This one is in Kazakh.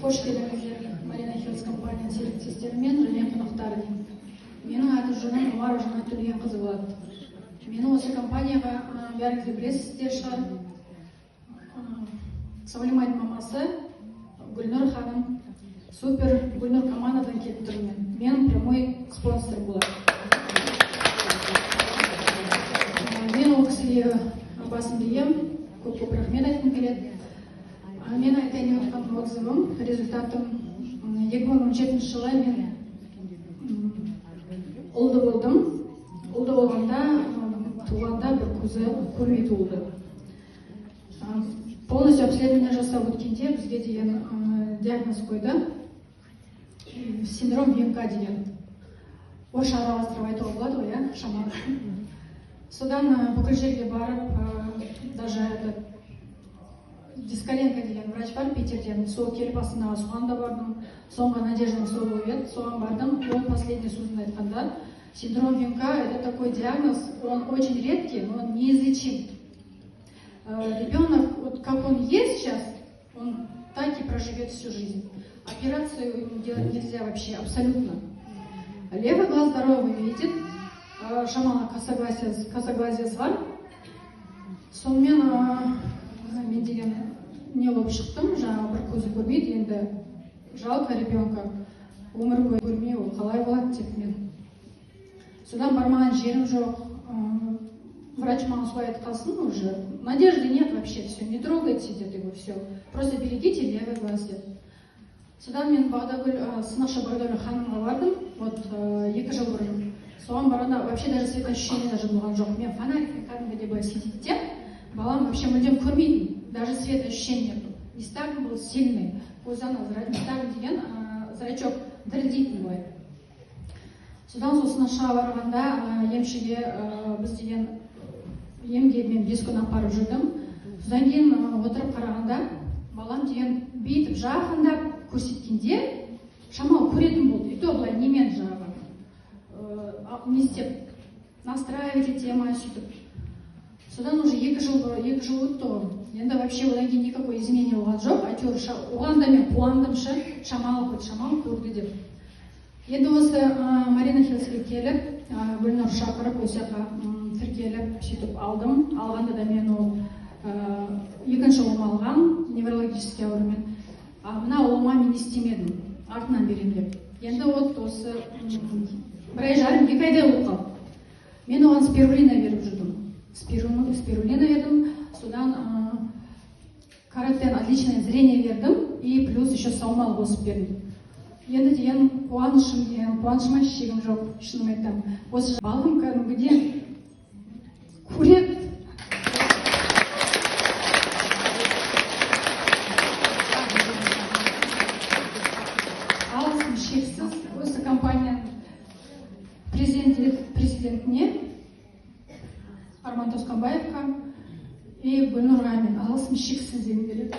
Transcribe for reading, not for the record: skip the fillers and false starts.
Қош келдіңіздер Marina Hills компанияның серіктестерімен және қонақтарымен. Менің аты жөнім Омар Жанатүлген қызы болады. Мені осы компанияға бәріңіз білесіздер шығар. Саулимайдың мамасы Гүлнұр ханым, супер Гүлнұр командадан келіп тұрмын. Мен прямой спонсор болады. Мен ол кісіге басымды ием, көп рахмет айтқым келеді. Мен айтайын деп отқан отзывым, результатым 2017 жылы мен ұлды болдым. Ұлды болғанда, туғанда бір көзі көрмей туылды. Полностью обследование жасап өткенде бізге деген диагноз қойды. Синдром ВМК деген. Орысша араластырып айтуға болады ғой, иә, шамалы. Содан бүкіл жерге барып, даже Дискаленко деген врач бар Питерден, сол келіп астындағы соған да бардым. Соңғы Надеждың сол болып еді, соған бардым. Он последний сөзін айтқанда, синдром ВМК это такой диагноз, он очень редкий, но он неизлечим. Ребенок, вот как он есть сейчас, он так и проживет всю жизнь. Операцию ему делать нельзя вообще, абсолютно. Левый глаз здоровый видит, шамалы косоглазие бар. Сонымен мен деген не болып шықтым, жаңағы бір көзі көрмейді, енді жалко ребенка, өмір бойы көрмей, ол қалай болады деп мен. Содан бармаған жерім жоқ. Врач маған солай айтқасын уже. Надежды нет вообще, все, не трогайте, деді его, все. Просто берегите левый глаз, деді. Содан мен сынақшы Бағдәулі ханымға бардым, вот 2 жыл бұрын. Соған барғанда вообще даже светоощущение даже болған жоқ. Мен фонарикпен кәдімгідей былай светитте, балам вообще мүлдем көрмейтін, даже светоощущение нету. Нестагм был сильный, көзі нестагм деген зрачок дірілдейтін былай. Содан сол сынақшыға барғанда емшіге біз деген емге мен 5 күн апарып жүрдім. Содан кейін отырып қарағанда, балам деген бүйтіп жақындап көрсеткенде шамалы көретін болды. И то былай немен жаңағы не істеп настраивать етемай сөйтіп. Содан уже 2 жыл өтті ғой. Енді вообще одан кейін никакой изменение болған жоқ. Әйтеуір оған да мен қуандым, шамалы көрді деп. Енді осы Marina Hills'ге келіп, Гүлнұр шақырып, осы жаққа тіркеліп, сөйтіп алдым. Алғанда да мен ол 2-ші ұлым алған, неврологический аурумен. Мына ұлыма мен істемедім, артынан берем деп. Енді осы 1 ай жарым, 2 айдай болып қалды. Мен оған спирулина беріп жүрдім. Спирулина бердім, содан каротен отличное зрение бердім, и плюс еще саумал қосып бердім. Енді деген қуанышыма шегім жоқ, шыным айтам. Осы балым кәдімгіден көреді. Алғысым шексіз осы компанияның президентіне Арман Тосканбаевқа и Гүлнұрға мен алғысым шексіз дегім келеді.